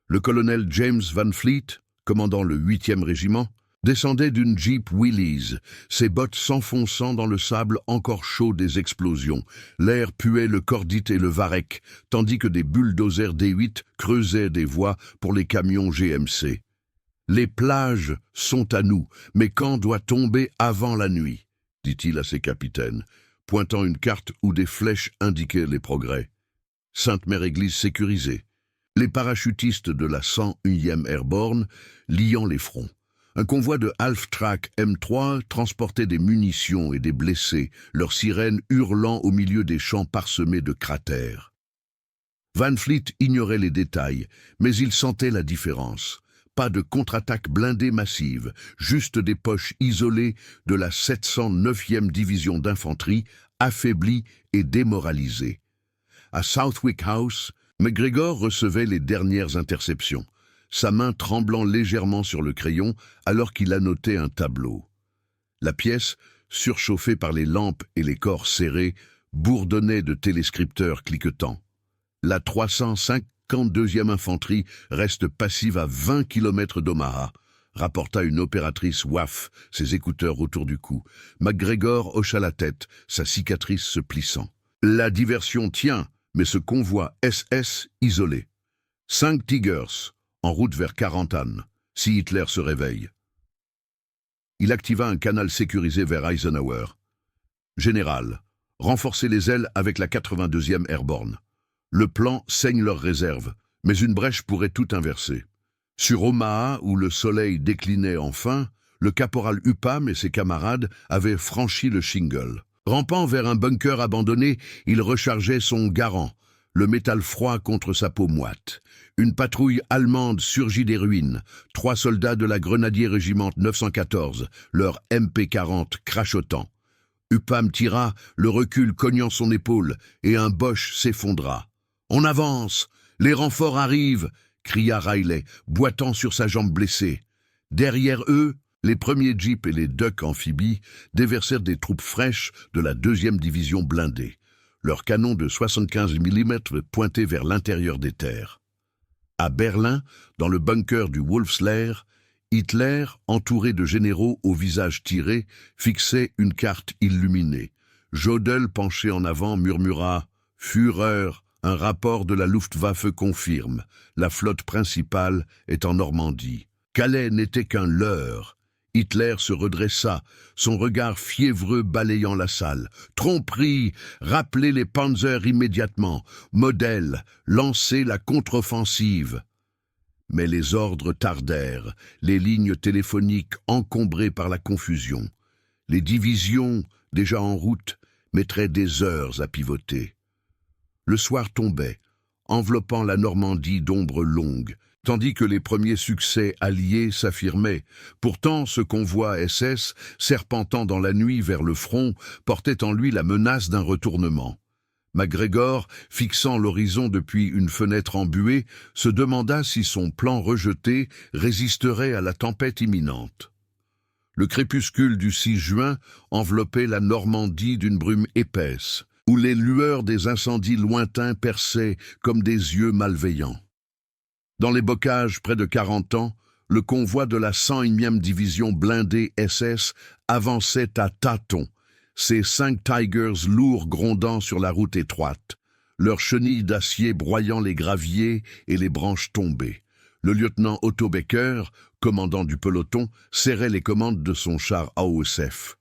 Le colonel James Van Fleet, commandant le 8e régiment, descendait d'une Jeep Willys, ses bottes s'enfonçant dans le sable encore chaud des explosions. L'air puait le cordite et le varech, tandis que des bulldozers D8 creusaient des voies pour les camions GMC. « Les plages sont à nous, mais quand doit tomber avant la nuit ?» dit-il à ses capitaines, pointant une carte où des flèches indiquaient les progrès. Sainte-Mère-Église sécurisée. Les parachutistes de la 101e Airborne liant les fronts. Un convoi de Half-Track M3 transportait des munitions et des blessés, leurs sirènes hurlant au milieu des champs parsemés de cratères. Van Fleet ignorait les détails, mais il sentait la différence. Pas de contre-attaque blindée massive, juste des poches isolées de la 709e division d'infanterie, affaiblie et démoralisée. À Southwick House, McGregor recevait les dernières interceptions, sa main tremblant légèrement sur le crayon alors qu'il annotait un tableau. La pièce, surchauffée par les lampes et les corps serrés, bourdonnait de téléscripteurs cliquetants. La 352e infanterie reste passive à 20 km d'Omaha, rapporta une opératrice WAF, ses écouteurs autour du cou. MacGregor hocha la tête, sa cicatrice se plissant. La diversion tient, mais ce convoi SS isolé. 5 Tigers, en route vers Carentan, si Hitler se réveille. Il activa un canal sécurisé vers Eisenhower. Général, renforcez les ailes avec la 82e Airborne. Le plan saigne leurs réserves, mais une brèche pourrait tout inverser. Sur Omaha, où le soleil déclinait enfin, le caporal Upham et ses camarades avaient franchi le shingle. Rampant vers un bunker abandonné, il rechargeait son garant, le métal froid contre sa peau moite. Une patrouille allemande surgit des ruines, 3 soldats de la Grenadier Régiment 914, leur MP-40 crachotant. Upham tira, le recul cognant son épaule, et un Boche s'effondra. « On avance! Les renforts arrivent !» cria Riley, boitant sur sa jambe blessée. Derrière eux, les premiers jeeps et les Ducks amphibies déversèrent des troupes fraîches de la 2e division blindée. Leurs canons de 75 mm pointaient vers l'intérieur des terres. À Berlin, dans le bunker du Wolfslair, Hitler, entouré de généraux au visage tiré, fixait une carte illuminée. Jodl, penché en avant, murmura « Führer, un rapport de la Luftwaffe confirme. La flotte principale est en Normandie. » Calais n'était qu'un leurre. Hitler se redressa, son regard fiévreux balayant la salle. « Tromperie, rappelez les Panzers immédiatement. Modèle, lancez la contre-offensive. » Mais les ordres tardèrent, les lignes téléphoniques encombrées par la confusion. Les divisions, déjà en route, mettraient des heures à pivoter. Le soir tombait, enveloppant la Normandie d'ombres longues, tandis que les premiers succès alliés s'affirmaient. Pourtant, ce convoi SS, serpentant dans la nuit vers le front, portait en lui la menace d'un retournement. MacGregor, fixant l'horizon depuis une fenêtre embuée, se demanda si son plan rejeté résisterait à la tempête imminente. Le crépuscule du 6 juin enveloppait la Normandie d'une brume épaisse, où les lueurs des incendies lointains perçaient comme des yeux malveillants. Dans les bocages près de 40 ans, le convoi de la 101e division blindée SS avançait à tâtons, ses 5 Tigers lourds grondant sur la route étroite, leurs chenilles d'acier broyant les graviers et les branches tombées. Le lieutenant Otto Becker, commandant du peloton, serrait les commandes de son char AOSF.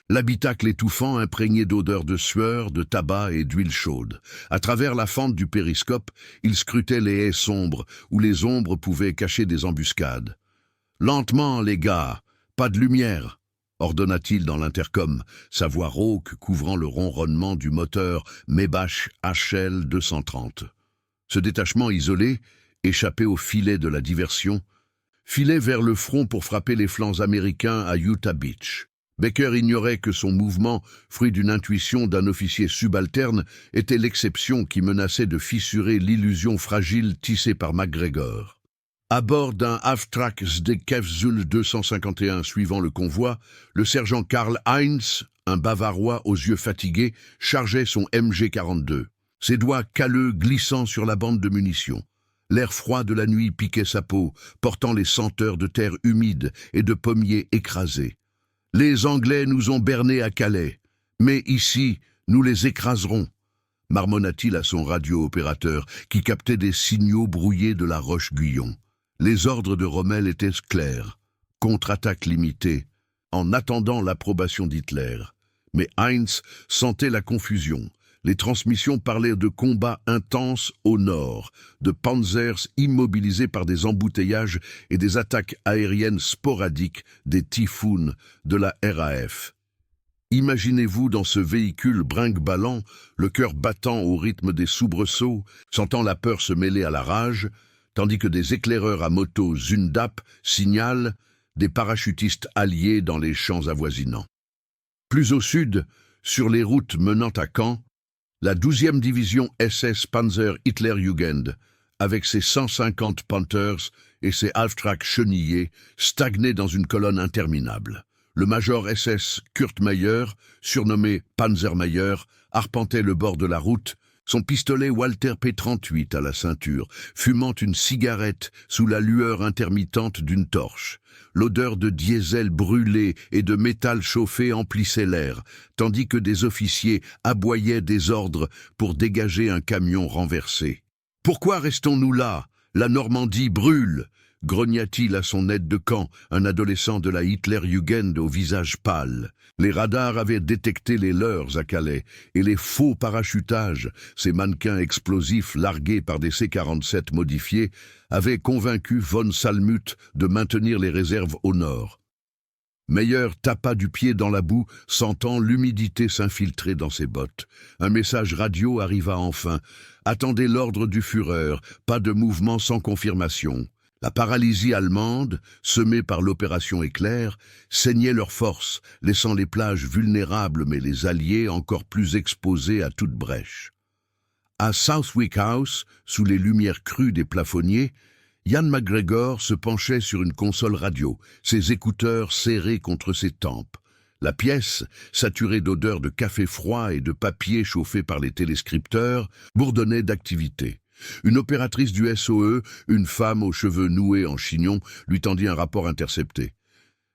L'habitacle étouffant imprégné d'odeurs de sueur, de tabac et d'huile chaude. À travers la fente du périscope, il scrutait les haies sombres, où les ombres pouvaient cacher des embuscades. « Lentement, les gars, pas de lumière !» ordonna-t-il dans l'intercom, sa voix rauque couvrant le ronronnement du moteur Maybach HL 230. Ce détachement isolé, échappé au filet de la diversion, filait vers le front pour frapper les flancs américains à Utah Beach. Becker ignorait que son mouvement, fruit d'une intuition d'un officier subalterne, était l'exception qui menaçait de fissurer l'illusion fragile tissée par MacGregor. À bord d'un Halftrack Zul 251 suivant le convoi, le sergent Karl Heinz, un Bavarois aux yeux fatigués, chargeait son MG42, ses doigts calleux glissant sur la bande de munitions. L'air froid de la nuit piquait sa peau, portant les senteurs de terre humide et de pommiers écrasés. « Les Anglais nous ont bernés à Calais, mais ici, nous les écraserons », marmonna-t-il à son radio-opérateur qui captait des signaux brouillés de la Roche-Guyon. Les ordres de Rommel étaient clairs, contre-attaque limitée, en attendant l'approbation d'Hitler. Mais Heinz sentait la confusion. Les transmissions parlaient de combats intenses au nord, de panzers immobilisés par des embouteillages et des attaques aériennes sporadiques des Typhoons de la RAF. Imaginez-vous dans ce véhicule brinque-ballant, le cœur battant au rythme des soubresauts, sentant la peur se mêler à la rage, tandis que des éclaireurs à moto Zundap signalent des parachutistes alliés dans les champs avoisinants. Plus au sud, sur les routes menant à Caen, la 12e division SS Panzer Hitlerjugend, avec ses 150 Panthers et ses half-tracks chenillés, stagnait dans une colonne interminable. Le major SS Kurt Meyer, surnommé Panzermeyer, arpentait le bord de la route, son pistolet Walter P38 à la ceinture, fumant une cigarette sous la lueur intermittente d'une torche. L'odeur de diesel brûlé et de métal chauffé emplissait l'air, tandis que des officiers aboyaient des ordres pour dégager un camion renversé. « Pourquoi restons-nous là? La Normandie brûle !» grogna-t-il à son aide de camp, un adolescent de la Hitlerjugend au visage pâle. Les radars avaient détecté les leurs à Calais, et les faux parachutages, ces mannequins explosifs largués par des C-47 modifiés, avaient convaincu von Salmuth de maintenir les réserves au nord. Meyer tapa du pied dans la boue, sentant l'humidité s'infiltrer dans ses bottes. Un message radio arriva enfin. « Attendez l'ordre du Führer, pas de mouvement sans confirmation. » La paralysie allemande, semée par l'opération Éclair, saignait leurs forces, laissant les plages vulnérables mais les Alliés encore plus exposés à toute brèche. À Southwick House, sous les lumières crues des plafonniers, Ian McGregor se penchait sur une console radio, ses écouteurs serrés contre ses tempes. La pièce, saturée d'odeurs de café froid et de papier chauffé par les téléscripteurs, bourdonnait d'activité. Une opératrice du SOE, une femme aux cheveux noués en chignon, lui tendit un rapport intercepté.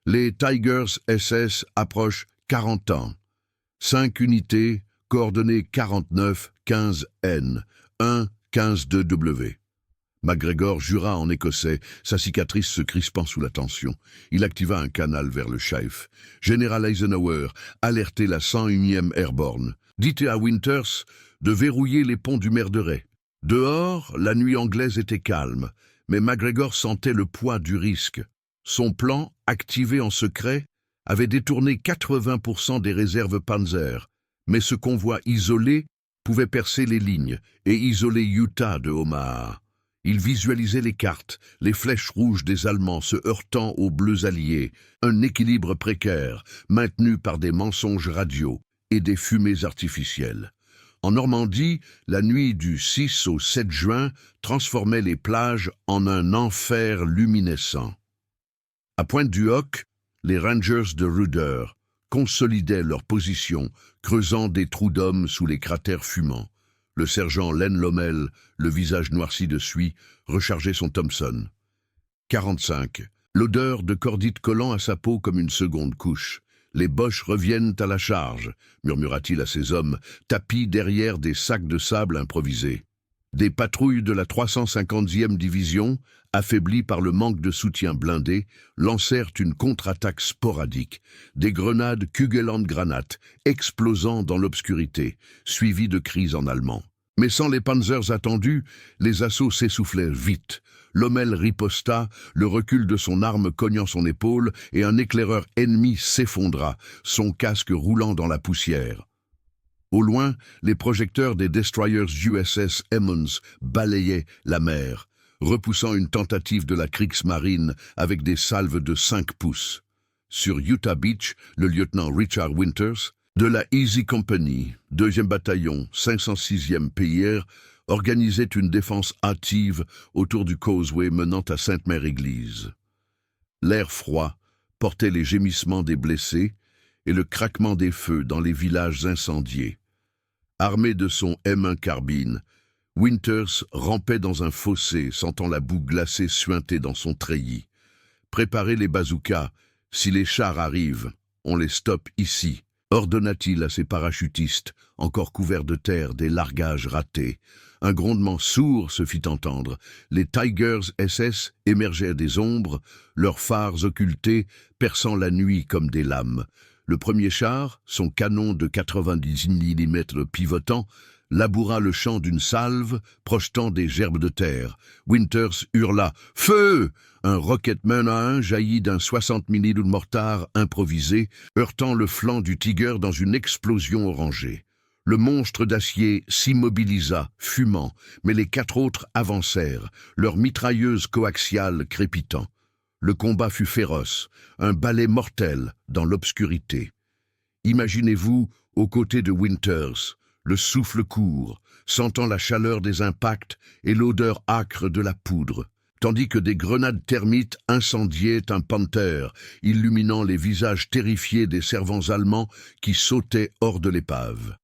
Les Tigers SS approchent 40 ans. 5 unités, coordonnées 49 15 N, 1 15 2 W. McGregor jura en écossais, sa cicatrice se crispant sous la tension. Il activa un canal vers le Scheif. Général Eisenhower alertait la 101e Airborne. Dites à Winters de verrouiller les ponts du Merderet. Dehors, la nuit anglaise était calme, mais McGregor sentait le poids du risque. Son plan, activé en secret, avait détourné 80% des réserves Panzer, mais ce convoi isolé pouvait percer les lignes et isoler Utah de Omaha. Il visualisait les cartes, les flèches rouges des Allemands se heurtant aux bleus alliés, un équilibre précaire, maintenu par des mensonges radio et des fumées artificielles. En Normandie, la nuit du 6 au 7 juin transformait les plages en un enfer luminescent. À Pointe-du-Hoc, les Rangers de Ruder consolidaient leur position, creusant des trous d'hommes sous les cratères fumants. Le sergent Len Lommel, le visage noirci de suie, rechargeait son Thompson. 45. L'odeur de cordite collant à sa peau comme une seconde couche. Les Boches reviennent à la charge, murmura-t-il à ses hommes, tapis derrière des sacs de sable improvisés. Des patrouilles de la 350e division, affaiblies par le manque de soutien blindé, lancèrent une contre-attaque sporadique, des grenades Kugelandgranate explosant dans l'obscurité, suivies de cris en allemand. Mais sans les panzers attendus, les assauts s'essoufflèrent vite. Lommel riposta, le recul de son arme cognant son épaule, et un éclaireur ennemi s'effondra, son casque roulant dans la poussière. Au loin, les projecteurs des destroyers USS Emmons balayaient la mer, repoussant une tentative de la Kriegsmarine avec des salves de 5 pouces. Sur Utah Beach, le lieutenant Richard Winters, de la Easy Company, 2e bataillon, 506e PIR, organisait une défense hâtive autour du causeway menant à Sainte-Mère-Église. L'air froid portait les gémissements des blessés et le craquement des feux dans les villages incendiés. Armé de son M1 carbine, Winters rampait dans un fossé, sentant la boue glacée suinter dans son treillis. Préparez les bazookas, si les chars arrivent, on les stoppe ici, ordonna-t-il à ses parachutistes, encore couverts de terre des largages ratés. Un grondement sourd se fit entendre. Les Tigers SS émergeaient des ombres, leurs phares occultés, perçant la nuit comme des lames. Le premier char, son canon de 90 mm pivotant, laboura le champ d'une salve, projetant des gerbes de terre. Winters hurla « Feu !» Un Rocketman A1 jaillit d'un 60 mm de mortar improvisé, heurtant le flanc du Tiger dans une explosion orangée. Le monstre d'acier s'immobilisa, fumant, mais les 4 autres avancèrent, leurs mitrailleuses coaxiales crépitant. Le combat fut féroce, un balai mortel dans l'obscurité. Imaginez-vous, aux côtés de Winters, le souffle court, sentant la chaleur des impacts et l'odeur âcre de la poudre, tandis que des grenades thermites incendiaient un Panther, illuminant les visages terrifiés des servants allemands qui sautaient hors de l'épave.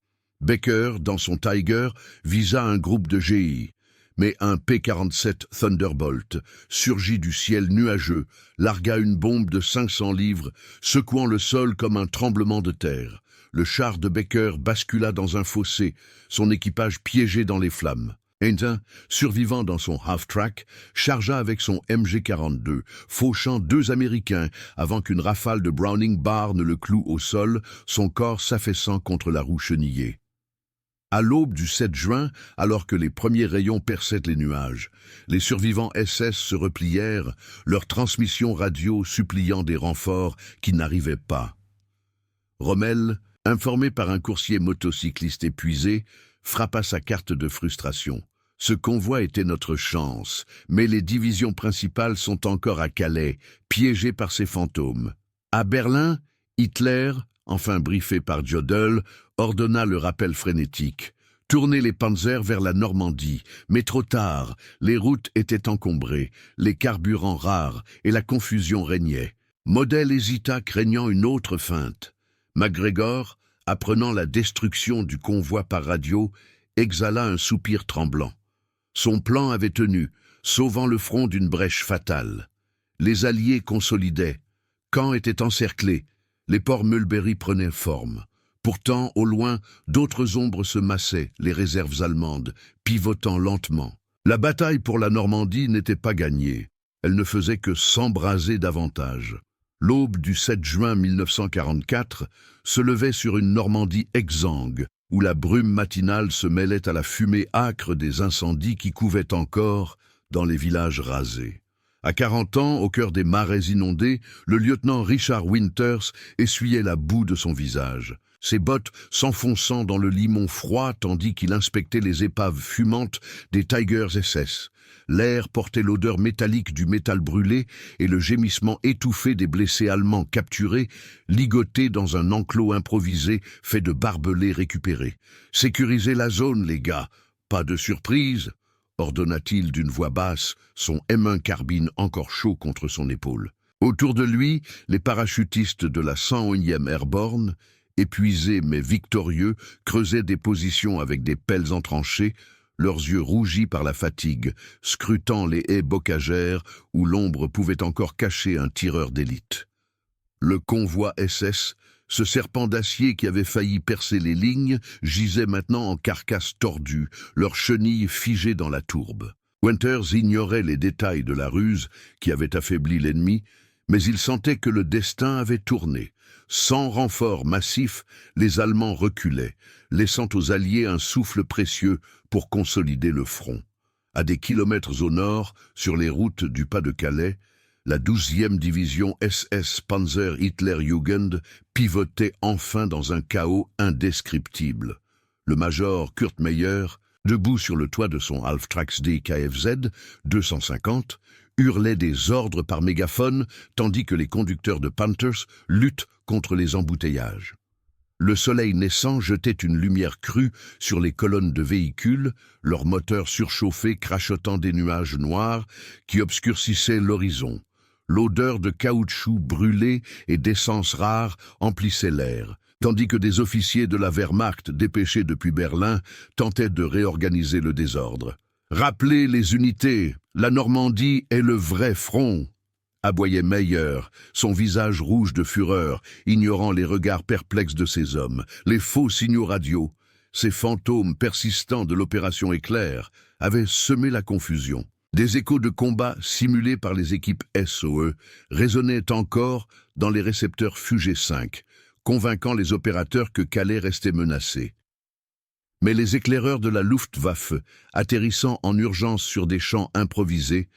Baker, dans son Tiger, visa un groupe de GI. Mais un P-47 Thunderbolt surgit du ciel nuageux, largua une bombe de 500 livres, secouant le sol comme un tremblement de terre. Le char de Baker bascula dans un fossé, son équipage piégé dans les flammes. Hainton, survivant dans son half-track, chargea avec son MG-42, fauchant 2 Américains avant qu'une rafale de Browning barre ne le cloue au sol, son corps s'affaissant contre la roue chenillée. À l'aube du 7 juin, alors que les premiers rayons perçaient les nuages, les survivants SS se replièrent, leur transmission radio suppliant des renforts qui n'arrivaient pas. Rommel, informé par un coursier motocycliste épuisé, frappa sa carte de frustration. Ce convoi était notre chance, mais les divisions principales sont encore à Calais, piégées par ces fantômes. À Berlin, Hitler, enfin briefé par Jodl, ordonna le rappel frénétique. Tourner les panzers vers la Normandie, mais trop tard, les routes étaient encombrées, les carburants rares et la confusion régnait. Model hésita craignant une autre feinte. MacGregor, apprenant la destruction du convoi par radio, exhala un soupir tremblant. Son plan avait tenu, sauvant le front d'une brèche fatale. Les Alliés consolidaient. Caen était encerclé. Les ports Mulberry prenaient forme. Pourtant, au loin, d'autres ombres se massaient, les réserves allemandes, pivotant lentement. La bataille pour la Normandie n'était pas gagnée. Elle ne faisait que s'embraser davantage. L'aube du 7 juin 1944 se levait sur une Normandie exsangue, où la brume matinale se mêlait à la fumée âcre des incendies qui couvaient encore dans les villages rasés. À 40 ans, au cœur des marais inondés, le lieutenant Richard Winters essuyait la boue de son visage, ses bottes s'enfonçant dans le limon froid tandis qu'il inspectait les épaves fumantes des Tigers SS. L'air portait l'odeur métallique du métal brûlé et le gémissement étouffé des blessés allemands capturés, ligotés dans un enclos improvisé fait de barbelés récupérés. « Sécurisez la zone, les gars, pas de surprise !» ordonna-t-il d'une voix basse, son M1 carbine encore chaud contre son épaule. Autour de lui, les parachutistes de la 101e Airborne, épuisés mais victorieux, creusaient des positions avec des pelles entranchées, leurs yeux rougis par la fatigue, scrutant les haies bocagères où l'ombre pouvait encore cacher un tireur d'élite. Le convoi SS, ce serpent d'acier qui avait failli percer les lignes, gisait maintenant en carcasse tordue, leurs chenilles figées dans la tourbe. Winters ignorait les détails de la ruse qui avait affaibli l'ennemi, mais il sentait que le destin avait tourné. Sans renfort massif, les Allemands reculaient, laissant aux Alliés un souffle précieux pour consolider le front. À des kilomètres au nord, sur les routes du Pas-de-Calais, la 12e division SS Panzer Hitlerjugend pivotait enfin dans un chaos indescriptible. Le major Kurt Meyer, debout sur le toit de son Half-Trax-D KFZ 250, hurlait des ordres par mégaphone, tandis que les conducteurs de Panthers luttent contre les embouteillages. Le soleil naissant jetait une lumière crue sur les colonnes de véhicules, leurs moteurs surchauffés crachotant des nuages noirs qui obscurcissaient l'horizon. L'odeur de caoutchouc brûlé et d'essence rare emplissait l'air, tandis que des officiers de la Wehrmacht dépêchés depuis Berlin tentaient de réorganiser le désordre. « Rappelez les unités, la Normandie est le vrai front !» aboyait Meyer, son visage rouge de fureur, ignorant les regards perplexes de ses hommes, les faux signaux radio. Ces fantômes persistants de l'opération Éclair avaient semé la confusion. Des échos de combat simulés par les équipes SOE résonnaient encore dans les récepteurs Fugé 5, convainquant les opérateurs que Calais restait menacé. Mais les éclaireurs de la Luftwaffe, atterrissant en urgence sur des champs improvisés,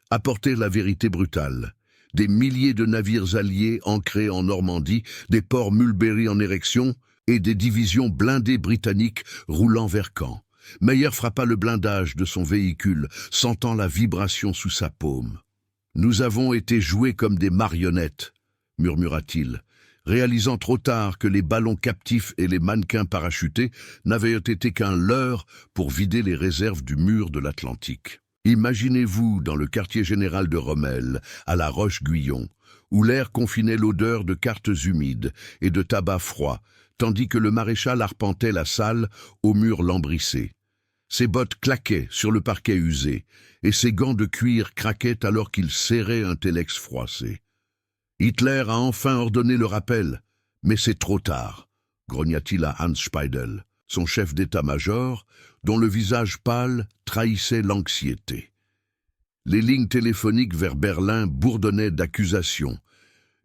apportaient la vérité brutale. Des milliers de navires alliés ancrés en Normandie, des ports Mulberry en érection et des divisions blindées britanniques roulant vers Caen. Meyer frappa le blindage de son véhicule, sentant la vibration sous sa paume. « Nous avons été joués comme des marionnettes », murmura-t-il, réalisant trop tard que les ballons captifs et les mannequins parachutés n'avaient été qu'un leurre pour vider les réserves du mur de l'Atlantique. Imaginez-vous dans le quartier général de Rommel, à la Roche-Guyon, où l'air confinait l'odeur de cartes humides et de tabac froid, tandis que le maréchal arpentait la salle aux murs lambrissés. Ses bottes claquaient sur le parquet usé, et ses gants de cuir craquaient alors qu'il serrait un télex froissé. Hitler a enfin ordonné le rappel, mais c'est trop tard, grogna-t-il à Hans Speidel, son chef d'état-major, dont le visage pâle trahissait l'anxiété. Les lignes téléphoniques vers Berlin bourdonnaient d'accusations.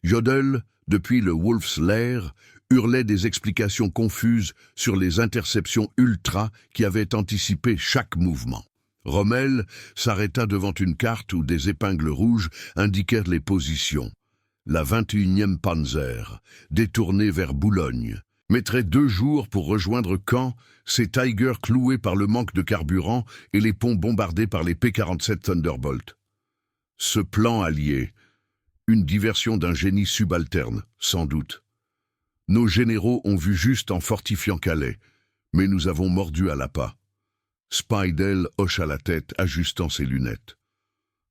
Jodl, depuis le Wolf's Lair, hurlait des explications confuses sur les interceptions ultra qui avaient anticipé chaque mouvement. Rommel s'arrêta devant une carte où des épingles rouges indiquèrent les positions. La 21e Panzer, détournée vers Boulogne, mettrait 2 jours pour rejoindre Caen, ses Tigers cloués par le manque de carburant et les ponts bombardés par les P-47 Thunderbolt. Ce plan allié, une diversion d'un génie subalterne, sans doute. Nos généraux ont vu juste en fortifiant Calais, mais nous avons mordu à l'appât. Speidel hocha la tête, ajustant ses lunettes.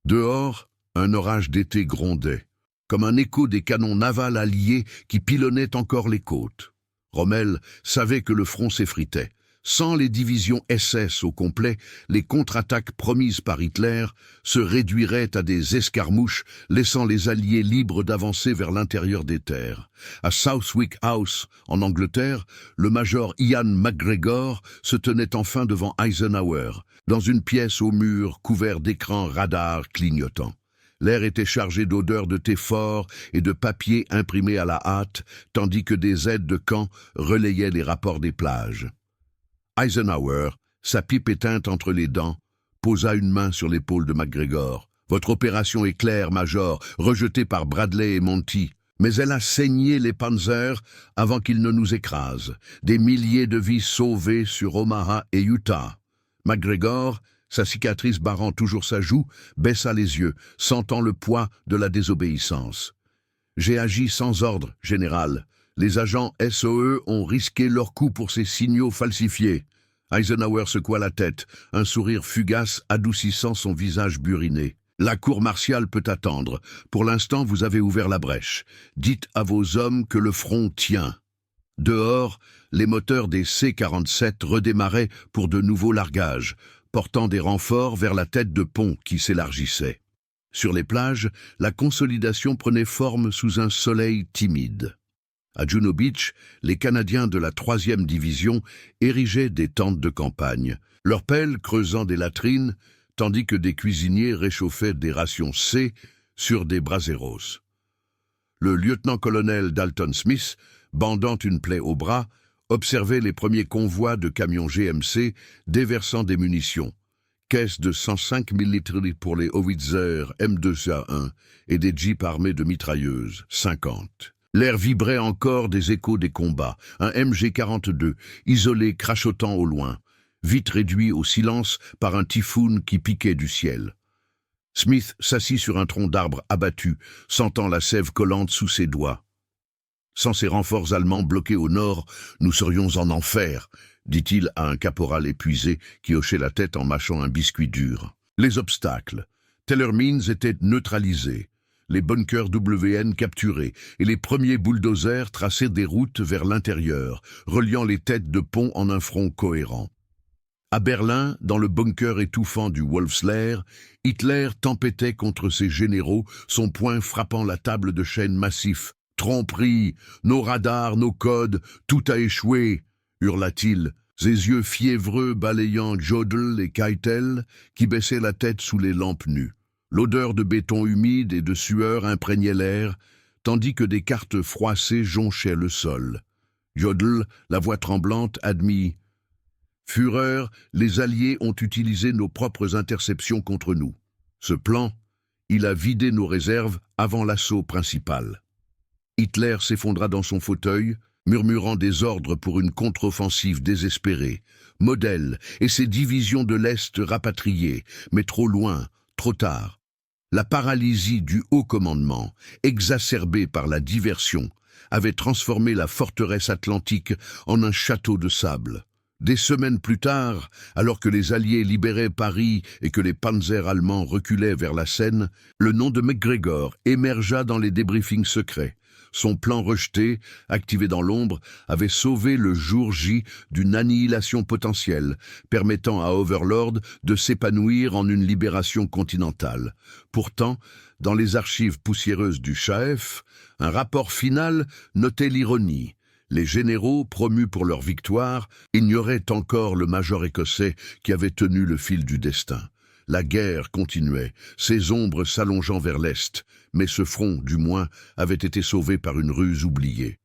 Dehors, un orage d'été grondait, comme un écho des canons navals alliés qui pilonnaient encore les côtes. Rommel savait que le front s'effritait. Sans les divisions SS au complet, les contre-attaques promises par Hitler se réduiraient à des escarmouches, laissant les Alliés libres d'avancer vers l'intérieur des terres. À Southwick House, en Angleterre, le major Ian McGregor se tenait enfin devant Eisenhower, dans une pièce au mur couvert d'écrans radars clignotants. L'air était chargé d'odeurs de thé fort et de papier imprimé à la hâte, tandis que des aides de camp relayaient les rapports des plages. Eisenhower, sa pipe éteinte entre les dents, posa une main sur l'épaule de McGregor. « Votre opération est claire, Major, rejetée par Bradley et Monty. Mais elle a saigné les Panzers avant qu'ils ne nous écrasent. Des milliers de vies sauvées sur Omaha et Utah. » McGregor, sa cicatrice barrant toujours sa joue, baissa les yeux, sentant le poids de la désobéissance. « J'ai agi sans ordre, général. Les agents SOE ont risqué leur coup pour ces signaux falsifiés. » Eisenhower secoua la tête, un sourire fugace adoucissant son visage buriné. « La cour martiale peut attendre. Pour l'instant, vous avez ouvert la brèche. Dites à vos hommes que le front tient. » Dehors, les moteurs des C-47 redémarraient pour de nouveaux largages, portant des renforts vers la tête de pont qui s'élargissait. Sur les plages, la consolidation prenait forme sous un soleil timide. À Juno Beach, les Canadiens de la 3e division érigeaient des tentes de campagne, leurs pelles creusant des latrines, tandis que des cuisiniers réchauffaient des rations C sur des braseros. Le lieutenant-colonel Dalton Smith, bandant une plaie au bras, observait les premiers convois de camions GMC déversant des munitions, caisses de 105 ml pour les Howitzer M2A1 et des jeeps armés de mitrailleuses 50. L'air vibrait encore des échos des combats, un MG-42, isolé crachotant au loin, vite réduit au silence par un typhoon qui piquait du ciel. Smith s'assit sur un tronc d'arbre abattu, sentant la sève collante sous ses doigts. « Sans ces renforts allemands bloqués au nord, nous serions en enfer », dit-il à un caporal épuisé qui hochait la tête en mâchant un biscuit dur. Les obstacles. Taylor Mines étaient neutralisés. Les bunkers WN capturés et les premiers bulldozers traçaient des routes vers l'intérieur, reliant les têtes de pont en un front cohérent. À Berlin, dans le bunker étouffant du Wolf's Lair, Hitler tempêtait contre ses généraux, son poing frappant la table de chêne massif. « Tromperie, nos radars, nos codes, tout a échoué !» hurla-t-il, ses yeux fiévreux balayant Jodl et Keitel, qui baissaient la tête sous les lampes nues. L'odeur de béton humide et de sueur imprégnait l'air, tandis que des cartes froissées jonchaient le sol. Jodl, la voix tremblante, admit « Führer, les Alliés ont utilisé nos propres interceptions contre nous. Ce plan, il a vidé nos réserves avant l'assaut principal. » Hitler s'effondra dans son fauteuil, murmurant des ordres pour une contre-offensive désespérée. Model et ses divisions de l'Est rapatriées, mais trop loin, trop tard. La paralysie du haut commandement, exacerbée par la diversion, avait transformé la forteresse atlantique en un château de sable. Des semaines plus tard, alors que les Alliés libéraient Paris et que les panzers allemands reculaient vers la Seine, le nom de McGregor émergea dans les débriefings secrets. Son plan rejeté, activé dans l'ombre, avait sauvé le jour J d'une annihilation potentielle, permettant à Overlord de s'épanouir en une libération continentale. Pourtant, dans les archives poussiéreuses du Chaef, un rapport final notait l'ironie. Les généraux, promus pour leur victoire, ignoraient encore le major écossais qui avait tenu le fil du destin. La guerre continuait, ses ombres s'allongeant vers l'est, mais ce front, du moins, avait été sauvé par une ruse oubliée.